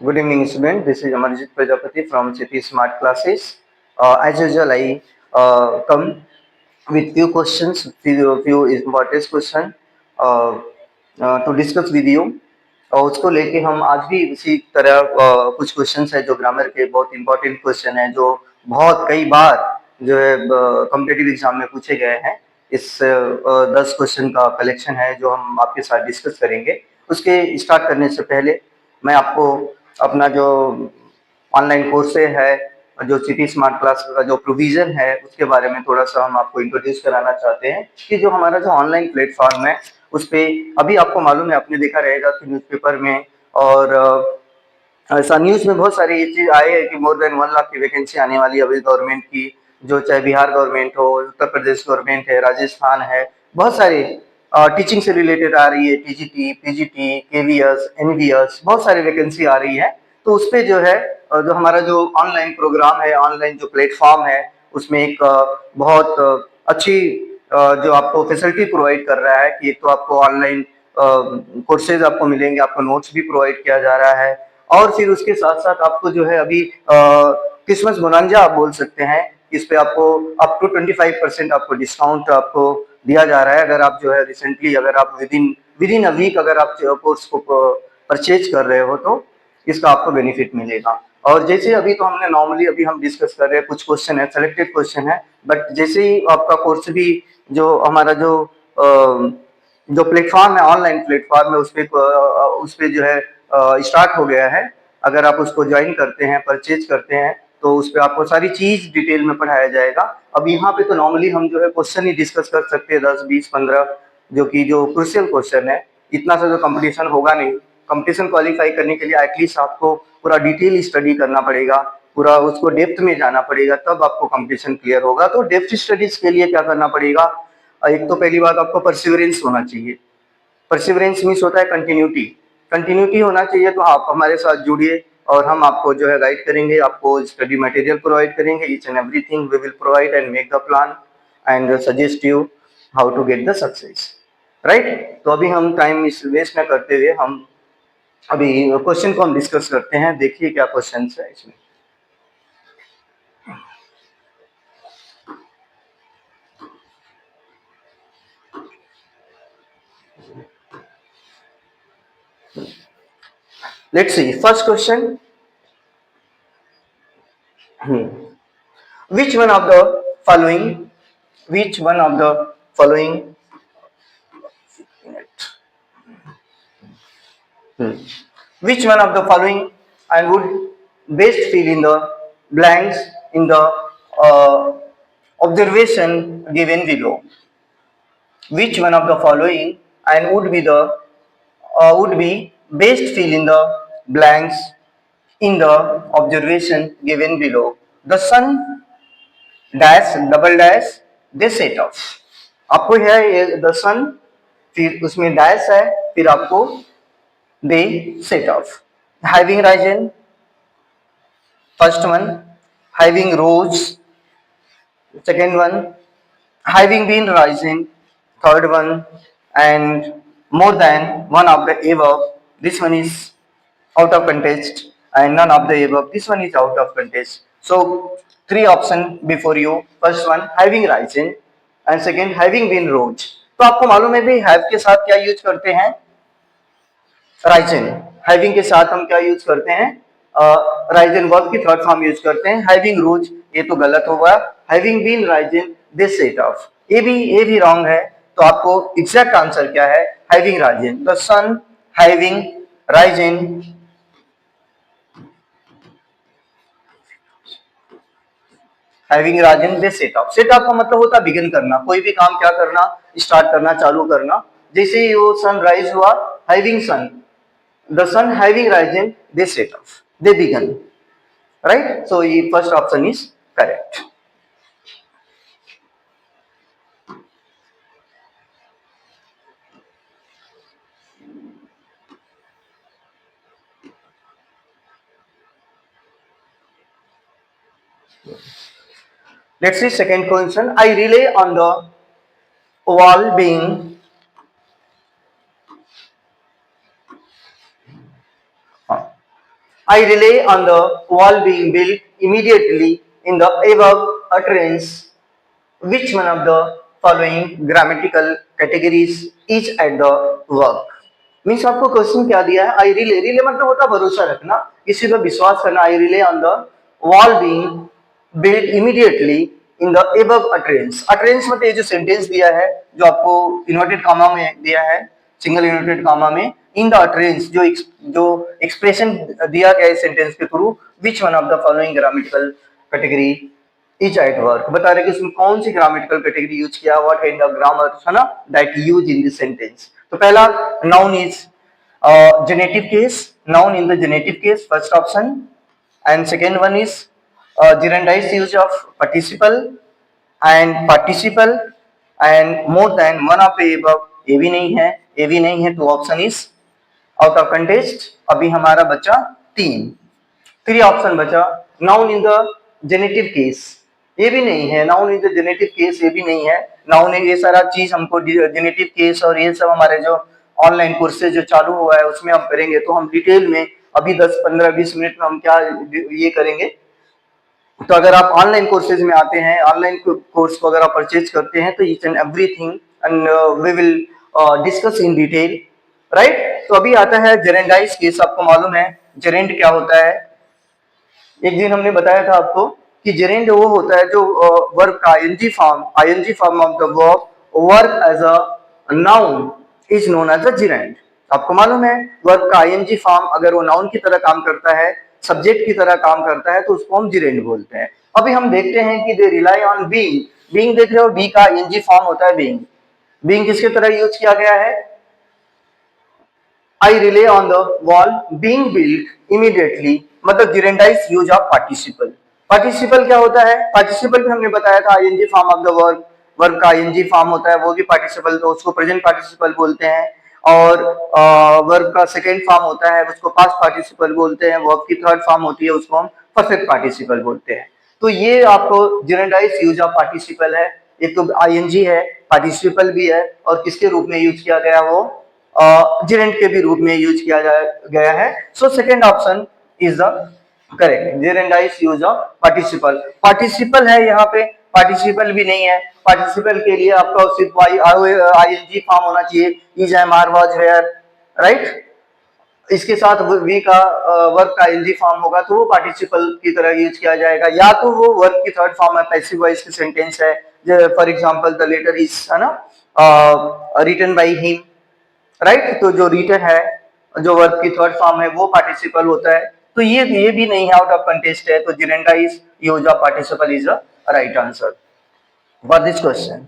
Good evening, student. This is Amarjit Prajapati from City Smart Classes. As usual, I come with few questions, few important question uh, to discuss with you. और उसको लेके हम आज भी इसी तरह कुछ क्वेश्चंस है जो ग्रामर के बहुत इंपॉर्टेंट क्वेश्चन है जो बहुत कई बार जो है कॉम्पिटेटिव एग्जाम में पूछे गए हैं। इस 10 क्वेश्चन का कलेक्शन है जो हम आपके साथ डिस्कस करेंगे। उसके स्टार्ट करने से पहले मैं आपको अपना जो ऑनलाइन कोर्सेज है, जो सिटी स्मार्ट क्लास का जो प्रोविजन है उसके बारे में थोड़ा सा हम आपको इंट्रोड्यूस कराना चाहते हैं कि जो हमारा जो ऑनलाइन प्लेटफॉर्म है उस पे अभी आपको मालूम है, आपने देखा रहेगा कि न्यूज़पेपर में और ऐसा न्यूज में बहुत सारी ये चीज आए है कि मोर देन 1 लाख की वैकेंसी आने वाली है अभी गवर्नमेंट की, जो चाहे बिहार गवर्नमेंट हो, उत्तर प्रदेश गवर्नमेंट है, राजस्थान है, बहुत सारी टीचिंग से रिलेटेड आ रही है, टीजीटी, पीजीटी, केवीएस, एनवीएस, बहुत सारी वैकेंसी आ रही है। तो उस पे जो है जो हमारा जो ऑनलाइन प्रोग्राम है, ऑनलाइन जो प्लेटफॉर्म है, उसमें एक बहुत अच्छी जो आपको फैसिलिटी प्रोवाइड कर रहा है कि एक तो आपको ऑनलाइन कोर्सेज आपको मिलेंगे, आपको नोट्स भी प्रोवाइड किया जा रहा है और फिर उसके साथ साथ आपको जो है अभी क्रिसमस बोनांजा आप बोल सकते हैं, इस पे आपको अप टू 25% आपको डिस्काउंट आपको दिया जा रहा है। अगर आप जो है रिसेंटली अगर आप विद इन अ वीक अगर आप कोर्स को परचेज कर रहे हो तो इसका आपको बेनिफिट मिलेगा। और जैसे अभी तो हमने नॉर्मली अभी हम डिस्कस कर रहे हैं, कुछ क्वेश्चन है, सेलेक्टेड क्वेश्चन है, बट जैसे ही आपका कोर्स भी जो हमारा जो प्लेटफॉर्म है, ऑनलाइन प्लेटफॉर्म है, उस पे जो है स्टार्ट हो गया है। अगर आप उसको ज्वाइन करते हैं, परचेज करते हैं, तो उस पे आपको सारी चीज डिटेल में पढ़ाया जाएगा। अब यहाँ पे तो नॉर्मली हम जो है क्वेश्चन ही डिस्कस कर सकते हैं, 10, 20, 15, जो कि जो क्रुशियल क्वेश्चन है। इतना सा जो कंपटीशन होगा नहीं। कंपटीशन क्वालिफाई करने के लिए एटलीस्ट आपको पूरा डिटेल स्टडी करना पड़ेगा, पूरा उसको डेप्थ में जाना पड़ेगा, तब आपको कंपटीशन क्लियर होगा। तो डेप्थ स्टडीज के लिए क्या करना पड़ेगा? एक तो पहली बात आपको परसिवरेंस होना चाहिए। परसिवरेंस मीन्स होता है कंटिन्यूटी। कंटिन्यूटी होना चाहिए, तो आप हमारे साथ जुड़िए और हम आपको जो है गाइड करेंगे, आपको स्टडी मटेरियल प्रोवाइड करेंगे, each and everything we will provide and make the plan and suggest you how to get the success, right. तो अभी हम टाइम वेस्ट न करते हुए हम अभी क्वेश्चन को हम डिस्कस करते हैं। देखिए क्या क्वेश्चन है इसमें। Let's see first question. which one of the following which one of the following which one of the following and would best fill in the blanks in the uh, observation given below? Which one of the following and would be best fill in the blanks in the observation given below? The sun dash double dash they set of. आपको है the सन, फिर उसमें dash है, फिर आपको दे set off. Having risen first one, having rose second one, having been rising, third one, and more than one of the above, this one is out of context, and none of the above, this one is out of context. So three option before you. First one having risen, and second having been rose. तो आपको मालूम है भाई have के साथ क्या use करते हैं? राइजन। हैविंग के साथ हम क्या यूज करते हैं? राइजन वर्ब की थर्ड फॉर्म यूज करते हैं। हैविंग रोज ये तो गलत होगा। Having been risen this set off, ये भी रॉन्ग है। तो आपको एग्जैक्ट आंसर क्या है? Having risen. The sun having risen, having risen this set off. Set off का मतलब होता है बिगिन करना, कोई भी काम क्या करना, स्टार्ट करना, चालू करना। जैसे ही वो सन राइज हुआ, having sun, the sun having risen, they set off, they began, right? So first option is correct. Let's see second question. I rely on the wall being I rely on the wall being built immediately in the above utterance. Which one of the following grammatical categories is at the work? Means आपको question क्या दिया है, आई relay, relay मतलब होता है भरोसा रखना, किसी पर विश्वास करना. I rely on the wall being built immediately in the above utterance. Utterance मतलब ये जो सेंटेंस दिया है, जो आपको इन्वर्टेड कॉमा में दिया है, सिंगल इन्वर्टेड कॉमा में, इन द अटरेंस, जो एक्सप्रेशन दिया गया है सेंटेंस के through, which one of the following grammatical category is at work. बता रहे कि उसमें कौन सी ग्रामेटिकल कैटेगरी यूज किया, व्हाट काइंड ऑफ ग्रामर है ना that use in this sentence. तो पहला noun is generative case, noun in the generative case, first option. And second one is gerundized use of participle and participle and more than one of the above. ये भी नहीं है, ये भी नहीं है, तो option is out of contest. अभी हमारा बचा तीन, थ्री ऑप्शन बचा. Noun in the generative case, ये भी नहीं है. Noun in the generative case, ये भी नहीं है. नाउन ये सारा चीज हमको जेनेटिव केस और ये सब हमारे जो ऑनलाइन कोर्सेज जो चालू हुआ है उसमें हम करेंगे, तो हम डिटेल में अभी 10-15-20 मिनट में हम क्या ये करेंगे. तो अगर आप ऑनलाइन कोर्सेज में आते हैं, ऑनलाइन कोर्स को अगर आप परचेज करते हैं, तो each and everything and we will discuss in detail, right. तो अभी आता है जेरेंडाइज केस. आपको मालूम है जेरेंड क्या होता है. एक दिन हमने बताया था आपको कि जेरेंड वो होता है जो वर्ब का ING form of the verb work as a noun is known as a gerund. आपको मालूम है वर्ब का आईएनजी फॉर्म अगर वो नाउन की तरह काम करता है, सब्जेक्ट की तरह काम करता है, तो उसको हम जेरेंड बोलते हैं. अभी हम देखते हैं कि they rely on being. Being देख रहे हो, बी का आईएनजी फॉर्म होता है बीइंग. बीइंग किसके तरह यूज किया गया है, I rely on the wall being built immediately, मतलब gerundized use of participle. Participle क्या होता है, पार्टिसिपल भी हमने बताया था ING form of the verb. Verb का आईएनजी फॉर्म होता है वो भी पार्टिसिपल, तो उसको प्रेजेंट पार्टिसिपल बोलते हैं. और वर्ब का सेकेंड फॉर्म होता है उसको पास्ट पार्टिसिपल बोलते हैं. वर्ब की थर्ड फॉर्म होती है उसको हम परफेक्ट पार्टिसिपल बोलते हैं. तो ये आपको जेनेराइज यूज ऑफ पार्टिसिपल है. एक तो आईएनजी है, पार्टिसिपल भी है, और किसके रूप में यूज किया गया वो जेरेंट के भी रूप में यूज किया गया है. So second option is the correct, gerundise use of participle. Participle है यहाँ पे, पार्टिसिपल भी नहीं है. पार्टिसिपल के लिए आपका सिर्फ आईएनजी फॉर्म होना चाहिए, is am are was were, right. इसके साथ वी का वर्ब का आईएनजी फॉर्म होगा तो वो पार्टिसिपल की तरह यूज किया जाएगा. या तो वो वर्ब की थर्ड फॉर्म है, पैसिव वॉइस की सेंटेंस है, for example the letter is, है ना, रिटन बाय हिम, राइट. तो जो रिटन है, जो वर्ब की थर्ड फॉर्म है, वो पार्टिसिपल होता है. तो ये भी नहीं है, आउट ऑफ कंटेस्ट है. तो gerundise use of participle is the right answer for this question.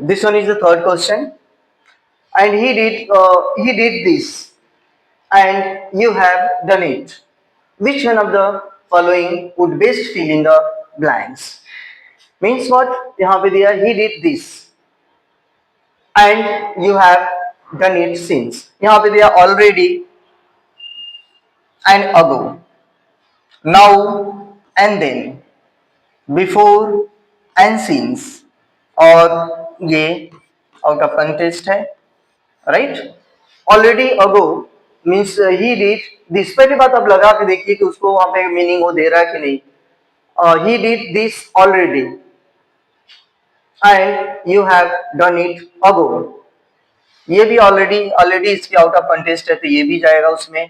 This one is the third question. And he did this, and you have done it. Which one of the following would best fill in the blanks? Means what? यहाँ पे दिया he did this and you have done it since. यहाँ पे दिया already and ago, now and then, before and since. और ये out of contest है, right. Already ago means he did this. पहली बात आप लगा के देखिए कि उसको वहां पे मीनिंग वो दे रहा है कि नहीं. He did this already and you have done it ago. ये भी ऑलरेडी ऑलरेडी इसकी आउट ऑफ कंटेस्ट है, तो ये भी जाएगा उसमें,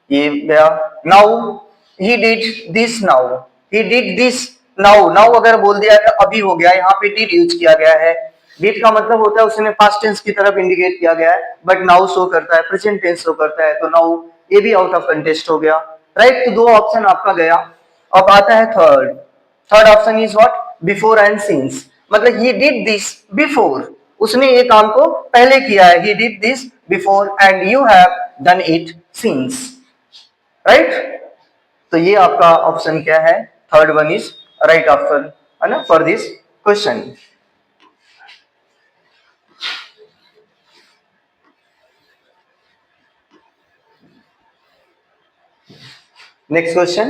ये गया. Now he did this now, he did this now. Now अगर बोल दिया तो अभी हो गया, यहाँ पे डिड यूज किया गया है. डिड का मतलब होता है उसने पास्ट टेंस की तरफ इंडिकेट किया गया है, बट नाउ शो करता है, प्रेजेंट टेंस शो करता है, तो नाउ ये भी आउट ऑफ कंटेस्ट हो गया, राइट. तो दो ऑप्शन आपका गया. अब आता है third. Third option is what, before and since. मतलब ही डिड दिस बिफोर, उसने ये काम को पहले किया है. ही did this before and you have done it since, right. तो ये आपका ऑप्शन क्या है, third one is right option, है ना, for this question. Next question.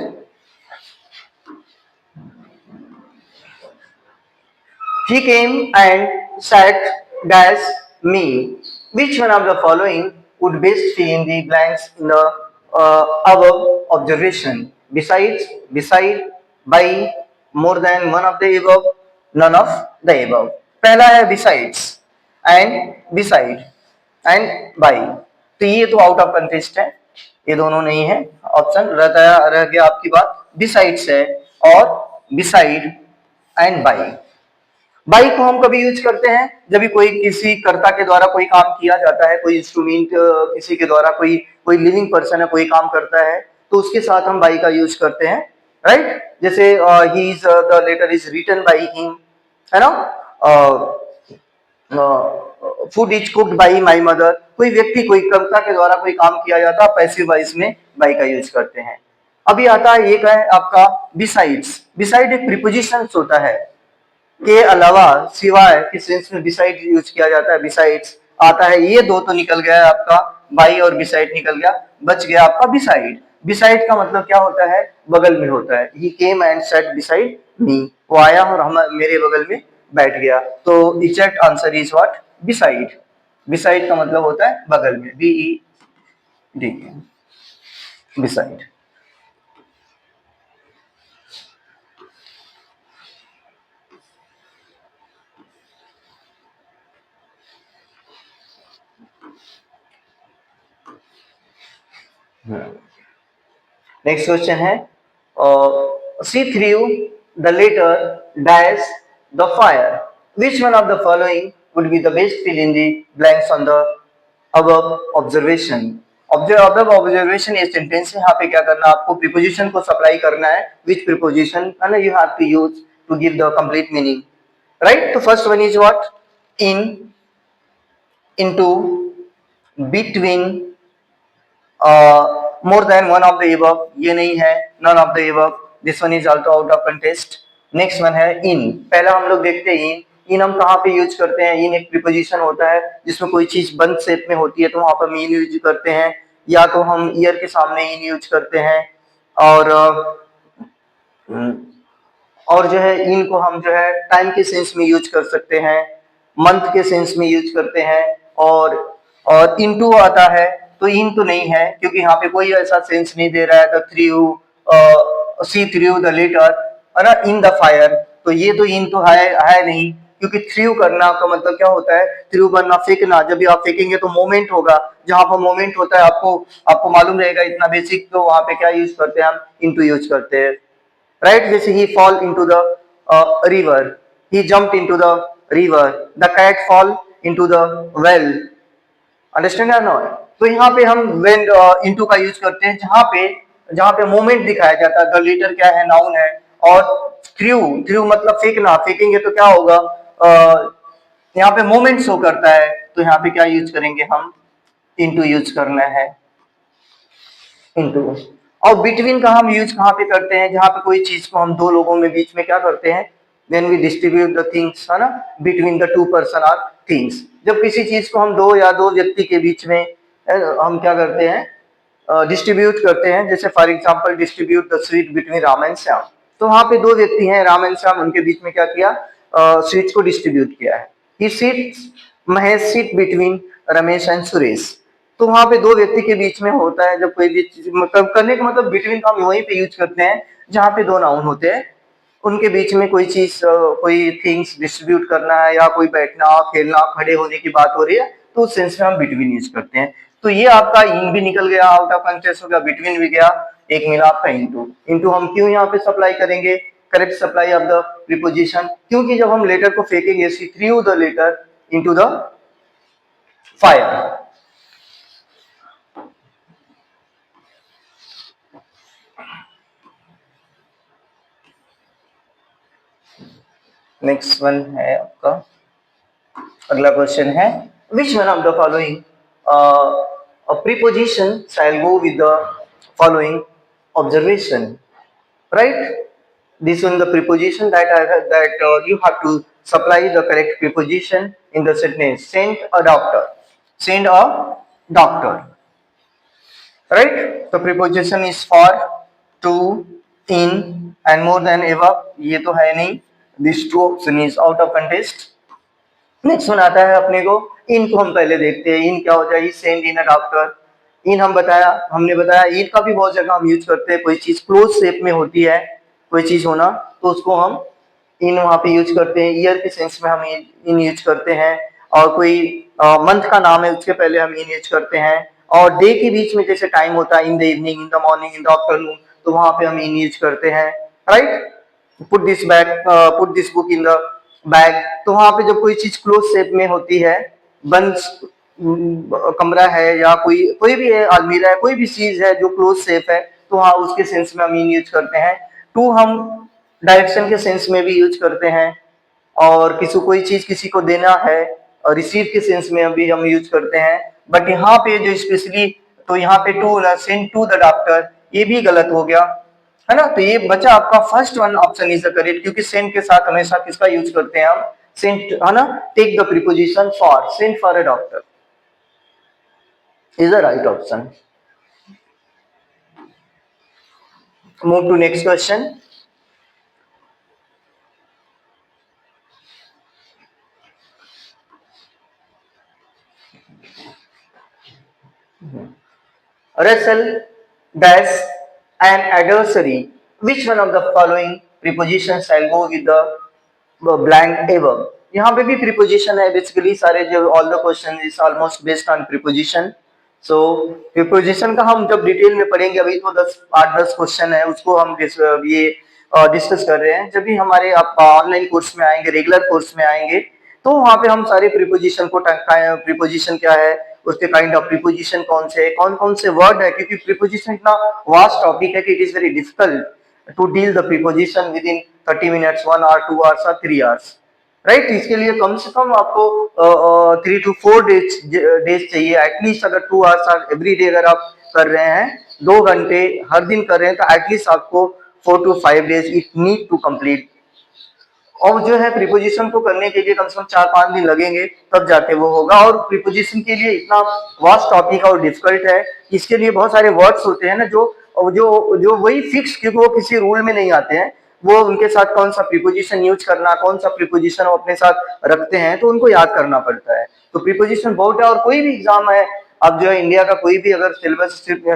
He came and sat dash me. Which one of the following would best fill in the blanks in the above observation? Besides, beside, by, more than one of the above, none of the above. पहला है besides and beside and by. तो ये तो out of contest है, ये दोनों नहीं है ऑप्शन। रह गया आपकी बात besides है और beside एंड by। बाई को हम कभी यूज करते हैं जब भी कोई किसी कर्ता के द्वारा कोई काम किया जाता है, कोई इंस्ट्रूमेंट किसी के द्वारा कोई कोई लिविंग पर्सन है कोई काम करता है तो उसके साथ हम बाई का यूज करते हैं, राइट। जैसे ही is the letter is written by him, है ना। Food is cooked by my mother, कोई व्यक्ति कोई कर्ता के द्वारा कोई काम किया जाता है पैसिव वॉइस में बाई का यूज करते हैं। अभी आता है एक है आपका बिसाइड्स। बिसाइड एक प्रीपोजिशन होता है, के अलावा सिवाय किस सेंस में बिसाइड यूज किया जाता है, बिसाइड्स आता है। ये दो तो निकल गया है आपका, बाई और बिसाइड निकल गया, बच गया आपका बिसाइड। बिसाइड का मतलब क्या होता है, बगल में होता है। He came and set beside me, वो आया और हम मेरे बगल में बैठ गया। तो exact answer is what, beside. Beside का मतलब होता है बगल में, B E D, beside. Next question है see through the letter dash the fire. Which one of the following would be the best fill in the blanks on the above observation. Above observation ये sentence है, यहाँ पे क्या करना आपको preposition को supply करना है, विच प्रीपोजिशन है ना you have to use to give the complete meaning, right. तो first one is what, in, into, between, more than one of the above, ये नहीं है, none of the above, this one is also out of contest। Next one है in। पहला हम लोग देखते हैं in हम कहाँ पे यूज करते हैं। in एक प्रीपोजिशन होता है जिसमें कोई चीज बंद शेप में होती है तो वहां पर हम in यूज करते हैं, या तो हम ईयर के सामने in यूज करते हैं, और जो है in को हम जो है टाइम के सेंस में यूज कर सकते हैं, मंथ के सेंस में यूज करते हैं, और इनटू आता है तो इन तो नहीं है क्योंकि यहाँ पे कोई ऐसा सेंस नहीं दे रहा है। The through, see through the letter, है ना, इन द फायर, तो ये तो इन तो है नहीं क्योंकि थ्रू करना का मतलब क्या होता है, थ्रू करना फेंकना। जब भी आप फेंकेंगे तो मोमेंट होगा, जहां पर मोमेंट होता है आपको मालूम रहेगा इतना बेसिक, तो वहां पे क्या यूज करते हैं हम, इनटू यूज करते हैं, राइट। जैसे he fall into the river, he jumped into the river, the cat fall into the well, understand या नॉट। तो यहाँ पे हम व्हेन इनटू का यूज करते हैं जहां पे मोमेंट दिखाया जाता है। द लेटर क्या है, नाउन है, और थ्रू, थ्रू मतलब फेंकना, फेंकेंगे तो क्या होगा, यहाँ पे मोमेंट शो करता है, तो यहाँ पे क्या यूज करेंगे हम, इनटू यूज करना है, इनटू। और बिटवीन का हम यूज कहाँ पे करते हैं, जहां पे कोई चीज को हम दो लोगों में बीच में क्या करते हैं, when we distribute the things, है ना, between the two person or things. जब किसी चीज को हम दो या दो व्यक्ति के बीच में हम क्या करते हैं, डिस्ट्रीब्यूट करते हैं। जैसे for example distribute the sweet between Ram and Shyam, तो वहां पे दो व्यक्ति हैं राम एंड श्याम, उनके बीच में क्या किया, स्वीट्स को डिस्ट्रीब्यूट किया है। He seats, Mahesh seat between Ramesh and Suresh, तो वहां पे दो व्यक्ति के बीच में होता है जब कोई भी चीज, मतलब करने का मतलब बिटवीन का हम वहीं पे यूज करते हैं जहां पे दो नाउन होते हैं, उनके बीच में कोई चीज, कोई थिंग्स डिस्ट्रीब्यूट करना है, या कोई बैठना खेलना खड़े होने की बात हो रही है, तो उस सेंस में हम बिटवीन यूज करते हैं। तो ये आपका इन भी निकल गया, आउट ऑफ कंटेक्स्ट हो गया, बिटवीन भी गया, एक मिला आपका इनटू। इनटू हम क्यों यहाँ पे सप्लाई करेंगे, correct supply of the preposition, क्योंकि जब हम लेटर को फेंकेंगे see through the letter into the fire. Next one है आपका, अगला क्वेश्चन है which one of the following preposition shall go with the following observation, right. This one the preposition that you have to supply the correct preposition in the sentence. Send a doctor, send a doctor, right. The preposition is for, to, in and more than ever, ये तो है नहीं, this two option is out of contest. Next one आता है अपने को, इन को हम पहले देखते हैं, इन क्या होता है, सेंड इन अडॉप्टर। इन हमने बताया इन का भी बहुत जगह हम यूज करते हैं, कोई चीज क्लोज शेप में होती है, कोई चीज होना, तो उसको हम इन वहां पे यूज करते हैं। ईयर के सेंस में हम इन यूज करते हैं, और कोई मंथ का नाम है उसके पहले हम इन यूज करते हैं, और डे के बीच में जैसे टाइम होता है, in the evening, in the morning, in the afternoon, तो वहां पे हम इन यूज करते हैं, right. Put this book in the bag, तो वहां पे जब कोई चीज क्लोज शेप में होती है, बंद कमरा है, या कोई कोई भी है, अलमीरा है, कोई भी चीज है जो क्लोज शेप है, तो हाँ उसके सेंस में हम इन यूज करते हैं। टू हम डायरेक्शन के सेंस में भी यूज करते हैं, और किसी कोई चीज किसी को देना है, और रिसीव के सेंस में भी हम यूज करते हैं। बट यहाँ पे जो स्पेशली, तो यहाँ पे to send to the doctor, ये भी गलत हो गया, है ना। तो ये बचा आपका first one option is the correct, क्योंकि सेंड के साथ हमेशा किसका यूज करते हैं हम, सेंड, है ना। Take the preposition for, send for a doctor is the right option. Move to next question. Wrestle dash an adversary. Which one of the following prepositions shall go with the blank above? यहाँ पे भी preposition है, basically सारे जो all the question is almost based on preposition. So preposition का हम जब detail में पढ़ेंगे, अभी तो 8-10 क्वेश्चन है, उसको हम ये डिस्कस कर रहे हैं। जब भी हमारे आप ऑनलाइन कोर्स में आएंगे, रेगुलर कोर्स में आएंगे, तो वहां पे हम सारे प्रीपोजिशन को, प्रीपोजिशन क्या है, उसके काइंड ऑफ प्रीपोजिशन कौन से, कौन कौन से वर्ड है, क्योंकि प्रीपोजिशन इतना वास्ट टॉपिक है कि it is very difficult to deal the preposition within 30 minutes, 1 hour, 2 hours और 3 आवर्स, राइट। इसके लिए कम से कम आपको 3 to 4 डेज चाहिए एटलीस्ट। अगर 2 आवर्स एवरी डे अगर आप कर रहे हैं, 2 घंटे हर दिन कर रहे हैं, तो एटलीस्ट आपको 4 to 5 days it need to complete. और जो है प्रीपोजिशन को करने के लिए कम से कम 4-5 दिन लगेंगे, तब जाके वो होगा। और प्रीपोजिशन के लिए इतना वास्ट टॉपिक और डिफिकल्ट है, इसके लिए बहुत सारे वर्ड्स होते हैं ना, जो जो जो वही फिक्स, क्योंकि वो किसी रूल में नहीं आते हैं, वो उनके साथ कौन सा प्रीपोजिशन यूज करना, कौन सा प्रीपोजिशन वो अपने साथ रखते हैं, तो उनको याद करना पड़ता है। तो प्रीपोजिशन बहुत है, और कोई भी एग्जाम है, अब जो है इंडिया का कोई भी अगर सिलेबस सिर्फ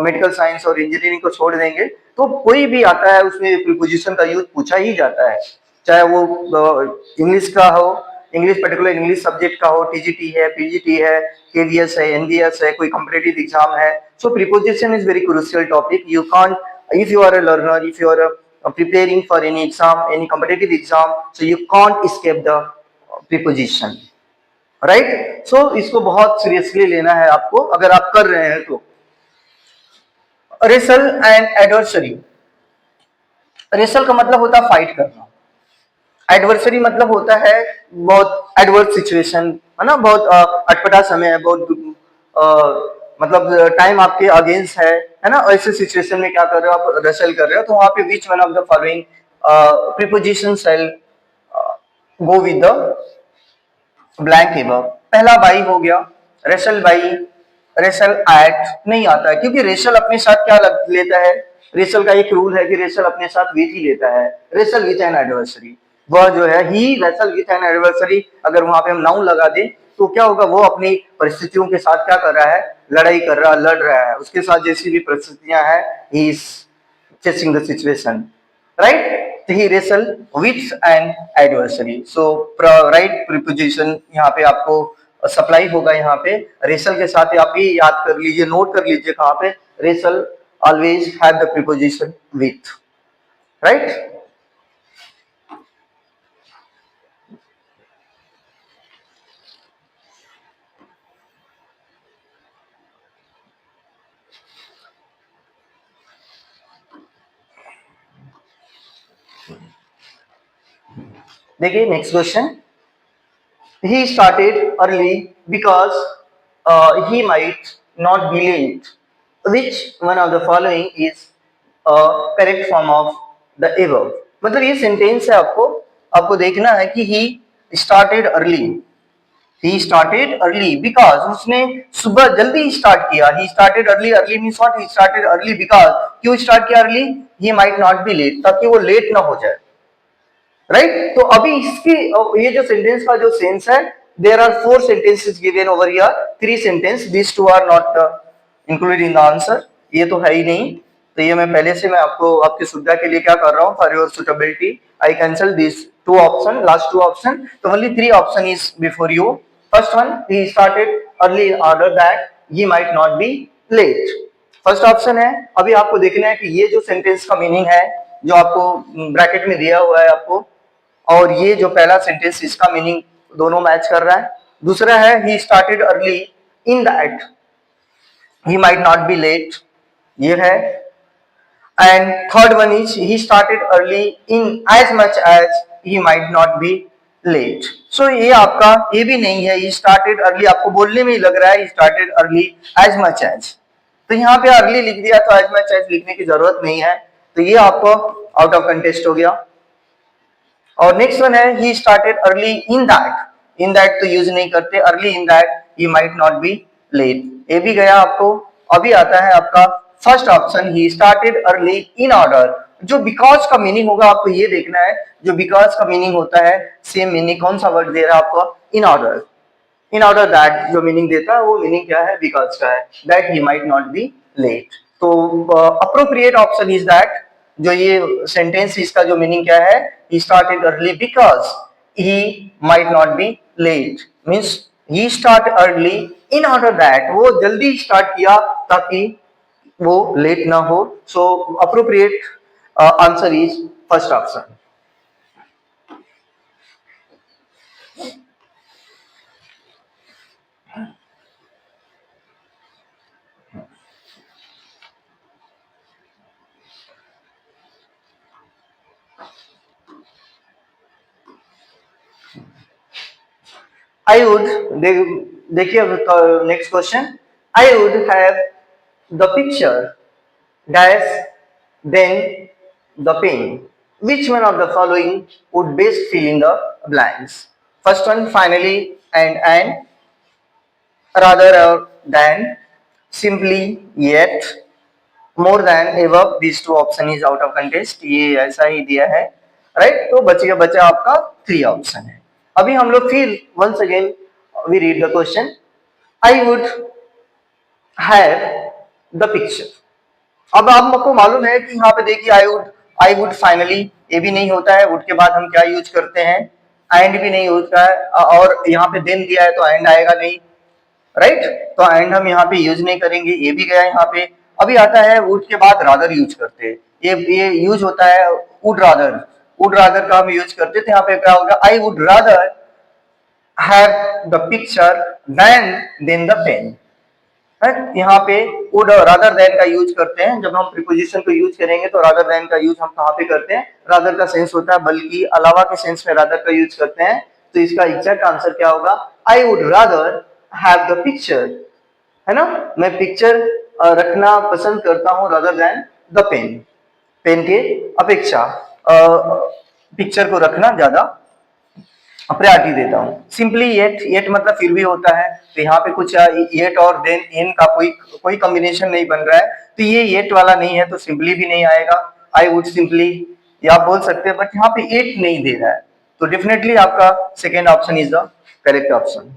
मेडिकल साइंस और इंजीनियरिंग को छोड़ देंगे, तो कोई भी आता है उसमें प्रीपोजिशन का यूज पूछा ही जाता है, चाहे वो इंग्लिश का हो, इंग्लिश पर्टिकुलर इंग्लिश सब्जेक्ट का हो, टीजीटी है, पीजीटी है, केवीएस है, एनडीएस है, कोई कॉम्पिटिटिव एग्जाम है। So preposition is very crucial topic. You can't, if you are a learner, if you are preparing for any exam, any competitive exam, so you can't escape the preposition, right? So इसको बहुत seriously लेना है आपको, अगर आप कर रहे हैं तो। रेसल एंड एडवर्सरी, रेसल का मतलब होता है फाइट करना, एडवर्सरी मतलब होता है बहुत एडवर्स सिचुएशन, है ना, बहुत अटपटा समय है, बहुत मतलब टाइम आपके अगेंस्ट है ना, ऐसे सिचुएशन में क्या कर रहे हो आप, रेसल कर रहे हो, तो वहां पे which one of the following preposition shall go with the blank above. पहला बाई हो गया, रेसल बाई, रेसल एट नहीं आता है, क्योंकि रेसल अपने साथ क्या लेता है, रेसल का एक रूल है कि रेसल अपने साथ विथ ही लेता है, रेसल विथ एन एडवर्सरी, वह जो है ही रेसल विथ एन एडवर्सरी। अगर वहां पे हम नाउन लगा दें, तो क्या होगा, वो अपनी परिस्थितियों के साथ क्या कर रहा है, लड़ाई कर रहा है, लड़ रहा है, उसके साथ जैसी भी परिस्थितियां हैं, he is chasing the situation, right. तो he wrestle with an adversary. So right preposition यहाँ पे आपको सप्लाई होगा, यहाँ पे रेसल के साथ आप भी याद कर लीजिए, नोट कर लीजिए, कहाँ पे wrestle always had the preposition with, right? देखिए next question, he started early because he might not be late. Which one of the following is a correct form of the above? मतलब ये sentence है, आपको आपको देखना है कि he started early, He started early because उसने सुबह जल्दी स्टार्ट किया. He started early. Early means what? He started early because क्यों स्टार्ट किया early? He might not be late. ताकि वो लेट ना हो जाए. राइट. तो अभी इसकी ये जो सेंटेंस का जो सेंस है, there are 4 sentences given over here. 3 sentences. These 2 are not included in the answer. ये तो है ही नहीं. तो ये मैं पहले से मैं आपको आपकी सुविधा के लिए क्या कर रहा हूँ, for your suitability I cancel this 2 option, last 2 option. तो only 3 option is before you. First one, he started early in order that he might not be late. First option है. अभी आपको देखना है कि ये जो सेंटेंस का मीनिंग है जो आपको ब्रैकेट में दिया हुआ है आपको, और ये जो पहला सेंटेंस इसका मीनिंग दोनों मैच कर रहा है. दूसरा है he started early in that he might not be late, ये है. And third one is he started early in as much as he might not be late. सो ये आपका ये भी नहीं है. he started early आपको बोलने में ही लग रहा है he started early as much as, तो यहाँ पे अर्ली लिख दिया तो as much as लिखने की जरूरत नहीं है. तो ये आपको आउट ऑफ कंटेस्ट हो गया. और नेक्स्ट वन है he started early in that. in that तो यूज नहीं करते. early in that he might not be late, ये भी गया आपको. अभी आता है आपका first option he started early in order. जो बिकॉज का मीनिंग होगा आपको ये देखना है. जो बिकॉज का मीनिंग होता है सेम मीनिंग कौन सा वर्ड दे रहा है आपको, in order. In order that जो मीनिंग देता है वो मीनिंग क्या है, बिकॉज का है. That he might not be late. तो अप्रोप्रिएट ऑप्शन इज दैट. जो ये सेंटेंस इसका जो मीनिंग क्या है, he started early because he might not be late. means he start early in order that वो जल्दी स्टार्ट किया ताकि वो लेट ना हो. So appropriate answer is first option. I would देखिए अब next question. I would have the picture dash then the pen. Which one of the following would best fill in the blanks? First one, finally and rather than, simply, yet, more than, above. These 2 option is out of contest. ये ऐसा ही दिया है. Right. तो बचा आपका 3 option है. अभी हम लोग फिर once again we read the question. I would have the picture. अब आपको मालूम है कि यहाँ पे देखिए आई वुड फाइनली, ये भी नहीं होता है. वुड के बाद हम क्या यूज करते हैं, एंड भी नहीं होता है. और यहाँ पे देन दिया है तो एंड आएगा नहीं. राइट. तो एंड हम यहाँ पे यूज नहीं करेंगे. ये भी गया यहाँ पे. अभी आता है वुड के बाद रादर यूज करते हैं. ये यूज होता है वुड रादर. वुड रादर का हम यूज करते थे. यहाँ पे क्या होगा, I would rather have the picture than the pen. यहाँ पे वुड रादर देन का यूज करते हैं. जब हम प्रीपोजिशन को यूज करेंगे तो रादर देन का यूज हम कहाँ पे करते हैं, रादर का सेंस होता है, बल्कि अलावा के सेंस में रादर का यूज करते हैं. तो इसका एग्जैक्ट आंसर क्या होगा, I would rather have the picture. है ना. मैं पिक्चर रखना पसंद करता हूँ rather than the pen. Pen के अपेक्षा पिक्चर को रखना ज्यादा प्रायोरिटी देता हूँ. Simply yet. येट मतलब फिर भी होता है. तो यहाँ पे कुछ येट और देन इन का कोई कॉम्बिनेशन नहीं बन रहा है. तो ये येट वाला नहीं है तो सिंपली भी नहीं आएगा. आई वुड सिंपली या आप बोल सकते हैं, बट यहाँ पे येट नहीं दे रहा है. तो डेफिनेटली आपका second option is the correct option.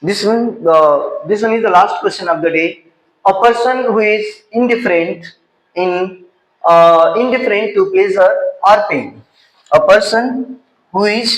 This one is the last question of the day. A person who is indifferent indifferent to pleasure or pain. A person who is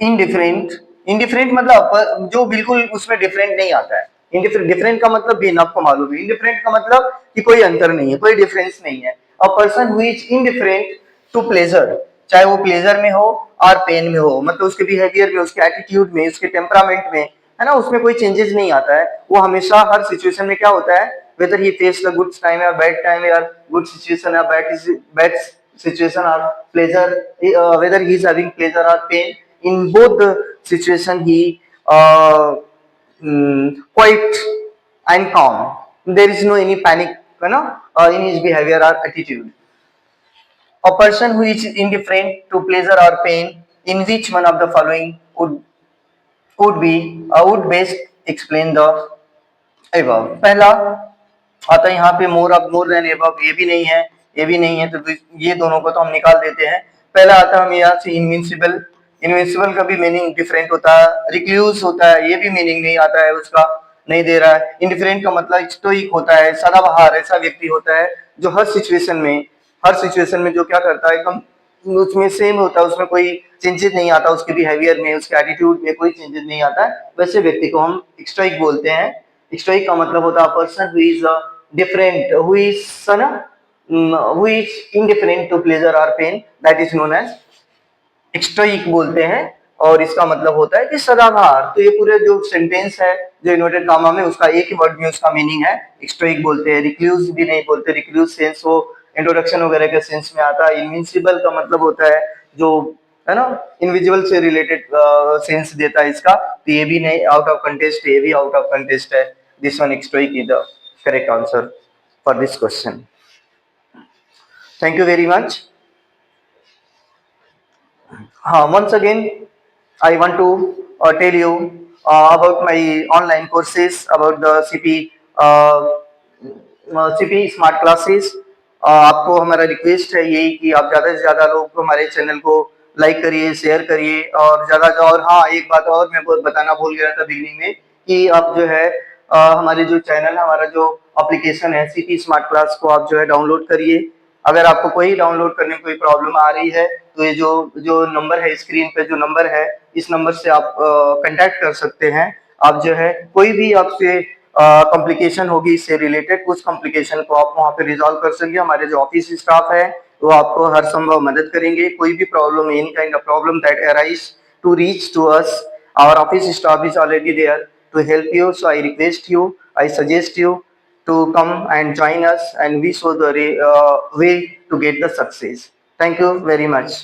indifferent. indifferent मतलब जो बिल्कुल उसमें different नहीं आता है. Different का मतलब भी आपको मालूम है. इंडिफरेंट का मतलब कि कोई अंतर नहीं है, कोई डिफरेंस नहीं है. A person who is indifferent to pleasure, चाहे वो प्लेजर में हो और पेन में हो, मतलब उसके बिहेवियर में, उसके एटीट्यूड में, उसके टेम्परामेंट में है ना, उसमें कोई चेंजेस नहीं आता है। वो हमेशा हर सिचुएशन में क्या होता है, whether he faced a good time or bad time or good situation or bad situation or pleasure, whether he is having pleasure or pain, in both the situation he quite and calm. There is no any panic, you know, in his behavior or attitude. A person who is indifferent to pleasure or pain, in which one of the following would best explain the above? पहला आता है यहाँ पे more than above, ये भी नहीं है, ये भी नहीं है, तो ये दोनों को तो हम निकाल देते हैं। पहला आता है हमें यहाँ से इनविंसिबल। इनविंसिबल का भी मीनिंग डिफरेंट होता है। रिक्लूज होता है, ये भी मीनिंग नहीं आता है उसका, नहीं दे रहा है। इंडिफरेंट का मतलब स्टोइक होता है, सदाबहार ऐसा व्यक्ति होता है जो हर सिचुएशन में जो क्या करता है, एकदम उसमें सेम होता है, उसमें कोई चेंजेस नहीं आता, उसके बिहेवियर में, उसके एटीट्यूड में कोई चेंजेस नहीं आता है, वैसे व्यक्ति को हम स्टोइक बोलते हैं। स्टोइक का मतलब होता है person who is different, who is indifferent to pleasure or pain, that is known as stoic बोलते हैं। और इसका मतलब होता है कि सदाबहार। तो ये पूरे जो सेंटेंस है जो इन्वर्टेड कॉमा में, उसका एक ही वर्ड में उसका मीनिंग है, स्टोइक बोलते हैं। रिक्लूज भी नहीं बोलते, रिक्लूज सेंस वो इंट्रोडक्शन वगैरह के सेंस में आता है। इनविंसिबल का मतलब होता है जो, है ना, इनविजिबल से रिलेटेड सेंस देता है इसका, तो ये भी नहीं, आउट ऑफ कंटेस्ट, ये भी आउट ऑफ कंटेस्ट है। This one stoic is the correct answer for this question. Thank you very much. Once again, I want to tell you about my online courses, about the CP smart classes. आपको हमारा request है यही कि आप ज़्यादा से ज़्यादा लोग हमारे चैनल को लाइक करिए, शेयर करिए, और ज़्यादा, और हाँ, एक बात और मैं बहुत बताना भूल गया था बिगनिंग में, कि आप जो है हमारे जो चैनल, हमारा जो एप्लीकेशन है CP स्मार्ट क्लास को आप जो है डाउनलोड करिए। अगर आपको कोई डाउनलोड करने में कोई प्रॉब्लम आ रही है, तो ये जो नंबर है स्क्रीन पे, जो नंबर है, इस नंबर से आप कांटेक्ट कर सकते हैं। आप जो है कोई भी आपसे कॉम्प्लिकेशन होगी इससे रिलेटेड, उस कॉम्प्लिकेशन को आप वहाँ पे रिजॉल्व कर सकेंगे। हमारे जो ऑफिस स्टाफ है वो आपको हर संभव मदद करेंगे। कोई भी problem, any kind of problem that arise to reach to us, our office staff is already there to help you. So I request you, I suggest you to come and join us, and we show the way to get the success. Thank you very much.